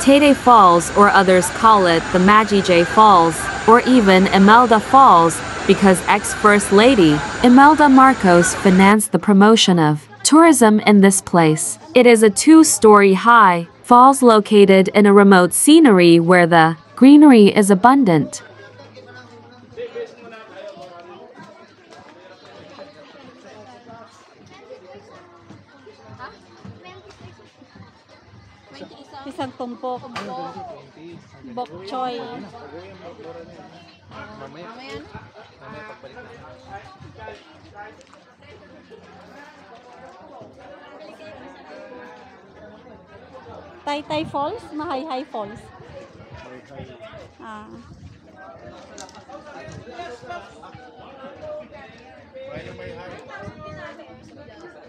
Taytay Falls, or others call it the Magijay Falls, or even Imelda Falls, because ex-First Lady, Imelda Marcos financed the promotion of tourism in this place. It is a 2-story high falls located in a remote scenery where the greenery is abundant. Isang tumpok. Bok choy. Taytay Falls? Mahayhay Falls? Ah.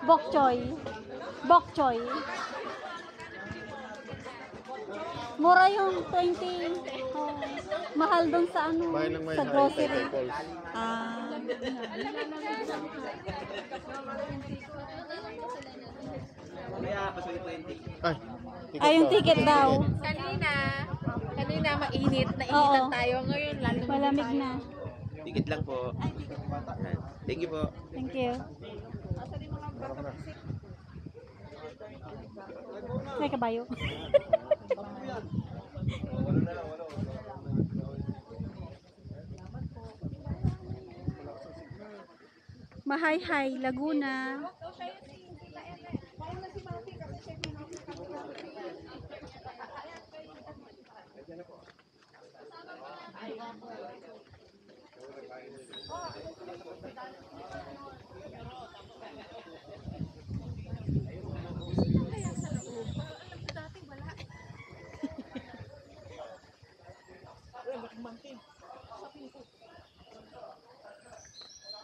Bok choy. Bok choy. Mura yung 20. Oh. Mahal dun sa ano, sa grocery. Ah. Ay, yung ticket daw. Kanina mainit, nainitan tayo. Ngayon lalo malamig na. Ticket lang po. Thank you po. Thank you. May kabayo. Mahayhay, Laguna.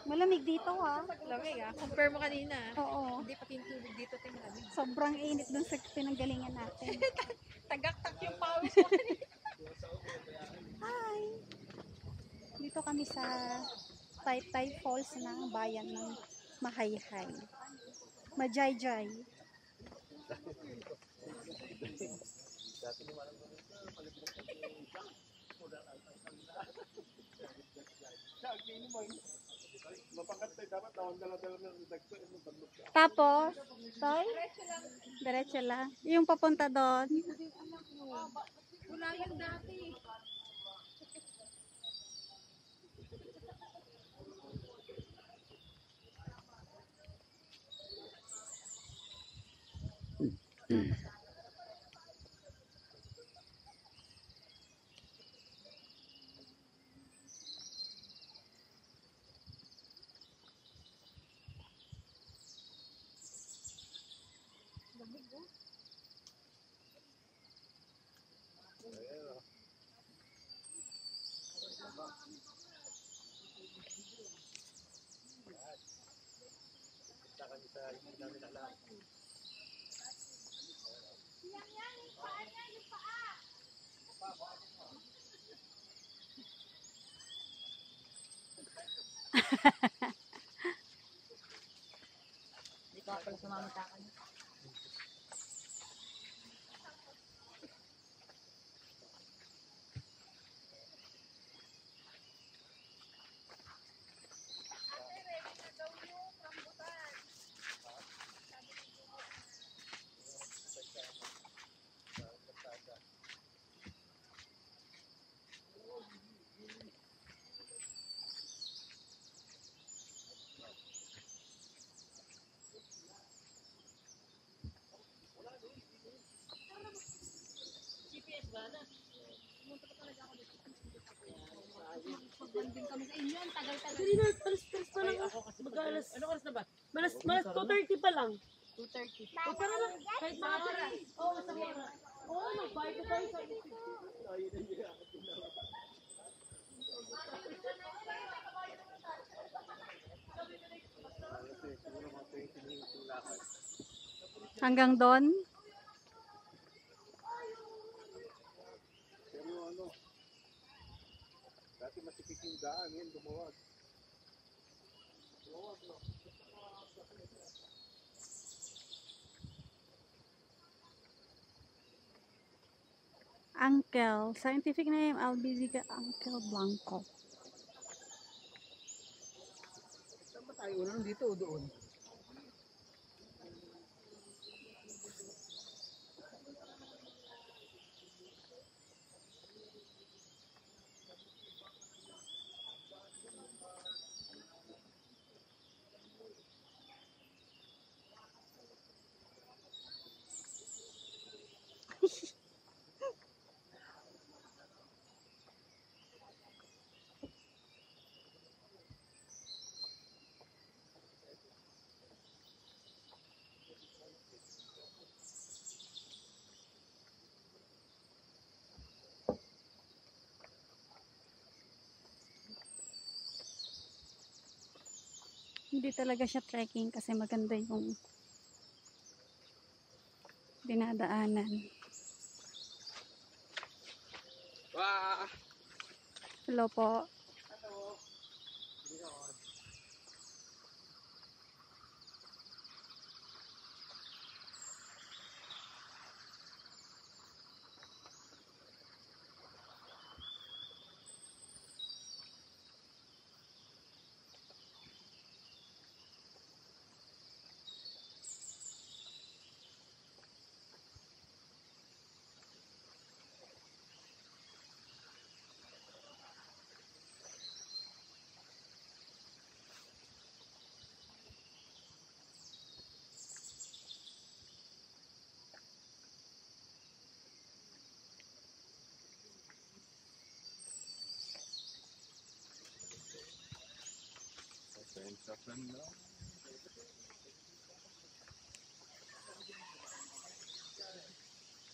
Malamig dito ha. Lamig ah. Compare mo kanina. Oo. Hindi pa tubig dito tingnan. Sobrang init dun sa pinanggalingan natin. Tagaktak yung pawis mo kanina. Hi! Dito kami sa Taytay Falls ng bayan ng Mahayhay. Majayjay. Tapos, Toy? Diretso lang. Yung papunta doon. Wala yan dati. Dito ako pala sumama sa akin. Banding kami sa inyo, tagal-tagal. Hindi na, alas pa lang. Mag-alas. Ano oras na ba? Malas 2:30 pa lang. 2:30. O para lang, kahit mga oras. Oo, sa oras. Oo, nag-bike ko tayo sa Hanggang doon. Dati masipit yung daan, yan lumawag. Uncle. Scientific name, Albizia Uncle Blanco. Saan ba tayo? Unang dito o doon? Hindi talaga siya trekking kasi maganda yung dinadaanan. Wah! Hello po.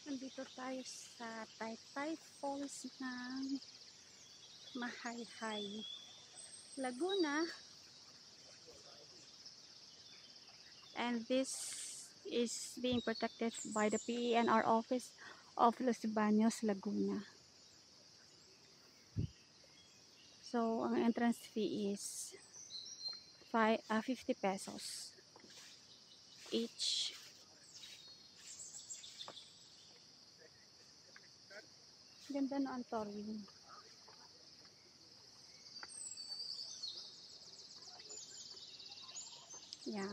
Nandito tayo sa Taytay Falls ng Mahayhay, Laguna. And this is being protected by the PENR office of Los Baños, Laguna. So, ang entrance fee is 50 pesos each. Ganda no Antorium. Yeah.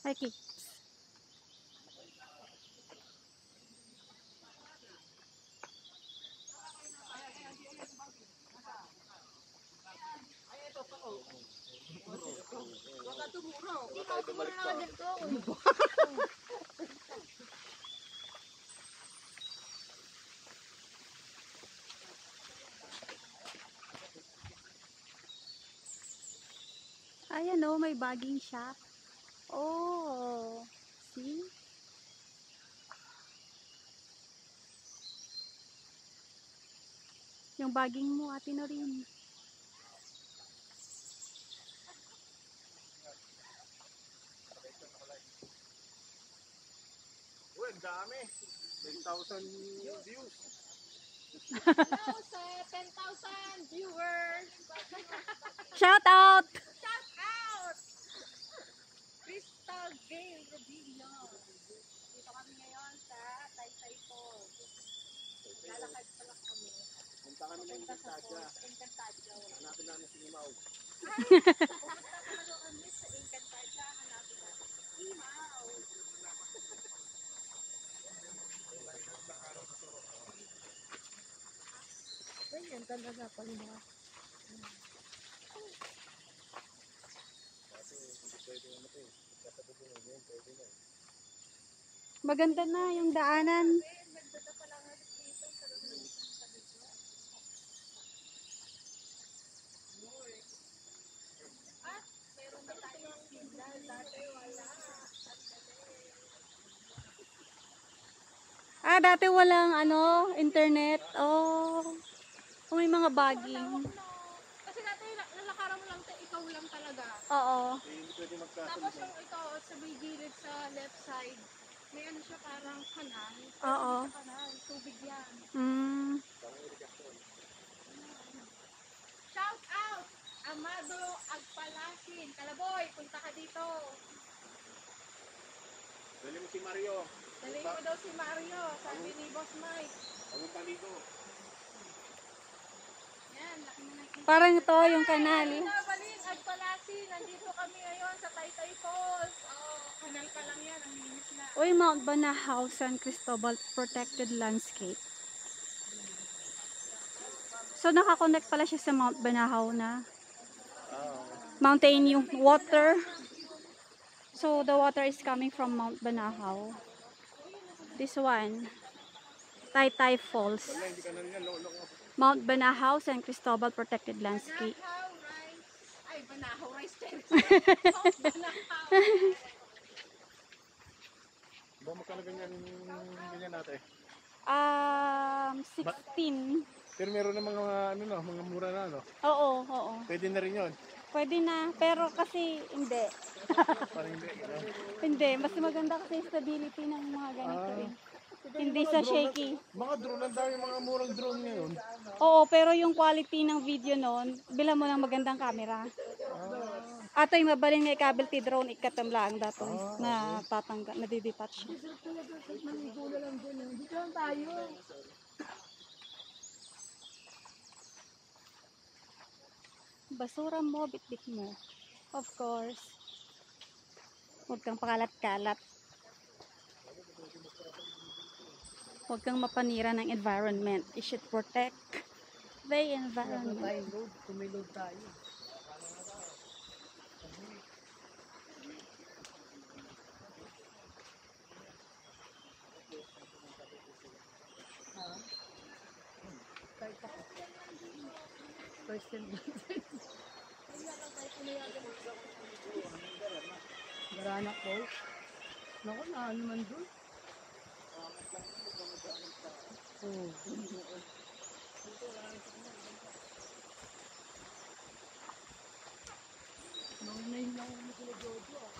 Hi, kids. Ayan o, may bagging shop. Oh, see? Yung bagging mo, ate na rin. Uy, ang dami. 10,000 views. Hello sa 10,000 viewers. Shout out! Shout out! Crystal Gale Rodillo. Dito kami ngayon sa Taytay Falls. Lalakad pa lang kami. Punta kami ng Encantadia. Encantadia. Hanapin namin si Limaw. Pupunta talaga kami sa Encantadia. Hanapin namin si Imaw. Ganyan talaga pag mga Maganda na yung daanan. Ah, dati walang ano, internet. Oh, may mga bagging. kasi dati lalakaran mo lang, ikaw lang talaga. Oo. Hindi pwede magkasunod. Tapos yung ito sa may gilid sa left side, may ano siya parang kanal. Oo. Sa kanal, tubig yan. Mm. Shout out! Amado Agpalasin. Kalaboy, punta ka dito. si Mario. Dali mo daw si Mario, sabi ni Boss Mike. Ang paligo. Yan, laki na nakita. Parang ito yung kanal. Nabalin, Agpalasi, nandito kami ngayon sa Taytay Falls. Oh, kanal pa lang yan, ang linis na. Uy, Mount Banahaw, San Cristobal Protected Landscape. So, nakakonect pala siya sa Mount Banahaw na mountain yung water. So, the water is coming from Mount Banahaw. This one, Taytay Falls. Mount Banahaw, San Cristobal Protected Landscape. Banahaw rice. Ay, Banahaw rice din. Banahaw. Ba magkano ganyan natin? 16. Pero meron na mga ano no, mga mura na no. Oo, oo. Pwede na rin 'yon. Pwede na, pero kasi hindi. Parang hindi. Hindi, mas maganda kasi stability ng mga ganito eh. Hindi sa shaky. Mga drone, ang dami mga murang drone ngayon. Oo, pero yung quality ng video noon, bilang mo ng magandang camera. Ato'y mabaling may kabel ti drone ikatam lang dato na tatangga, nadidetach. Basura mo, bitbit mo. Of course. Huwag kang pakalat-kalat. Huwag kang mapanira ng environment. You should protect the environment. Tumilod tayo. First and Baranak po. Naku, ano man doon? Oh. Naunayin lang ako sila Jojo ah.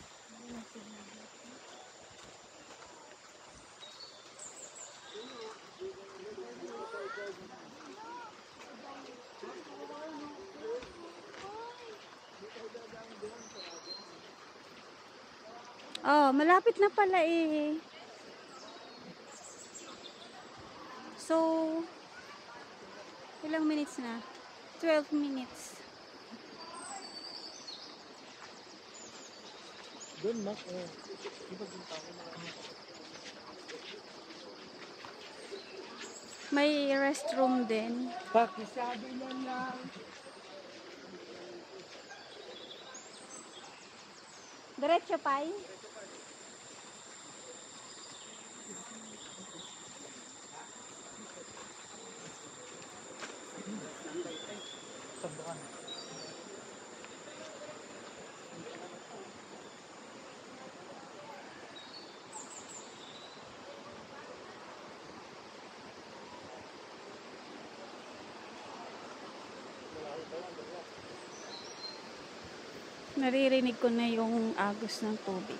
Oh, malapit na pala eh. So, ilang minutes na? 12 minutes. Doon mak. May restroom din. Pakisabi na lang. Diretso pa eh. Naririnig ko na yung agos ng tubig.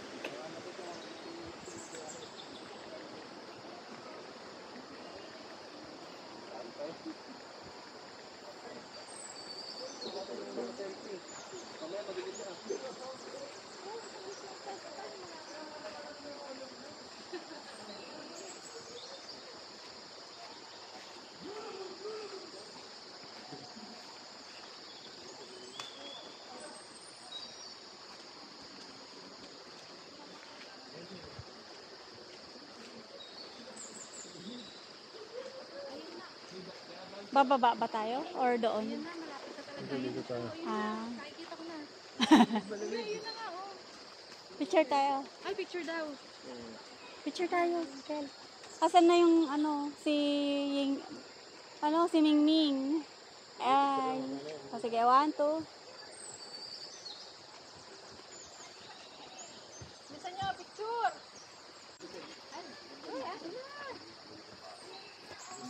Bababa ba tayo? Or doon? Dito tayo. Ah, Nakikita ko na. Yun na nga, oh. picture tayo. Ay, picture daw. Picture tayo, Kel. Asan na yung si Mingming? Ay, sige, 1, 2. Bisa niya, picture. Ay, akin na.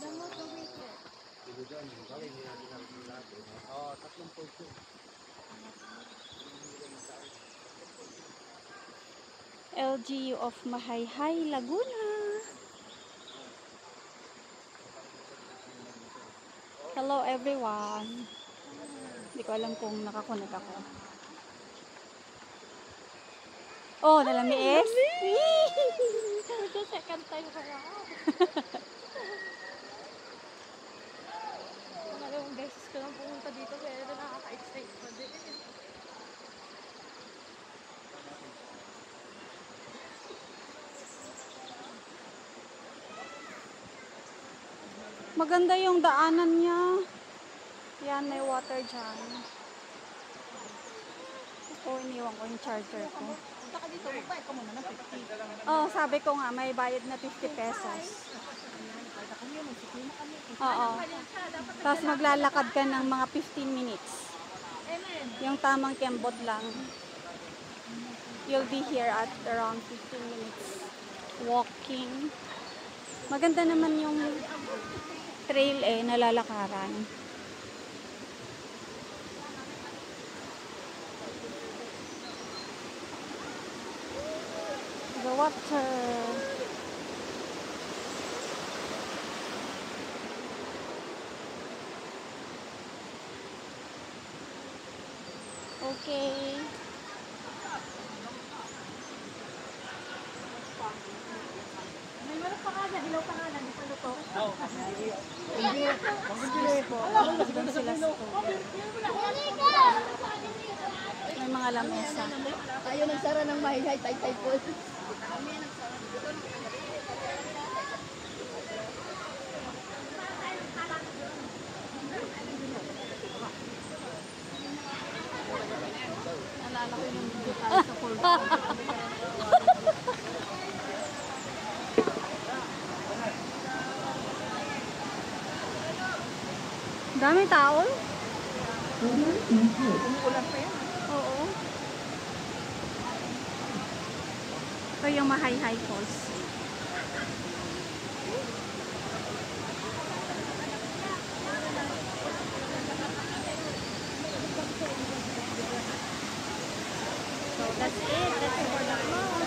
Damo ko dito. LGU of Mahayhay, Laguna. Hello everyone. Hindi ko alam kung nakakunik ako. Oh, nalamiis? Ito second time ko na ako. Pangalawang beses ko lang pumunta dito pero nakaka-excite pa din. Maganda yung daanan niya. Yan, may water dyan. Ako, iniwan ko yung charger ko. Punta ka dito, magbayad ka muna ng 50. Oh, sabi ko nga, may bayad na 50 pesos. Oo. Tapos maglalakad ka ng mga 15 minutes. Yung tamang kembot lang. You'll be here at around 15 minutes walking. Maganda naman yung trail nalalakaran. The water. Okay. May manok pa nga na, hilaw pa nga na, di pa luto. Doon sila sa may mga lamesa. Tayo nagsara ng mahihay, tay-tay po. Nalala ko yung video tayo sa pool. Dami tao. Umuulan pa yan. Oo. Ito yung Mahayhay Falls. So that's it. That's it for the vlog.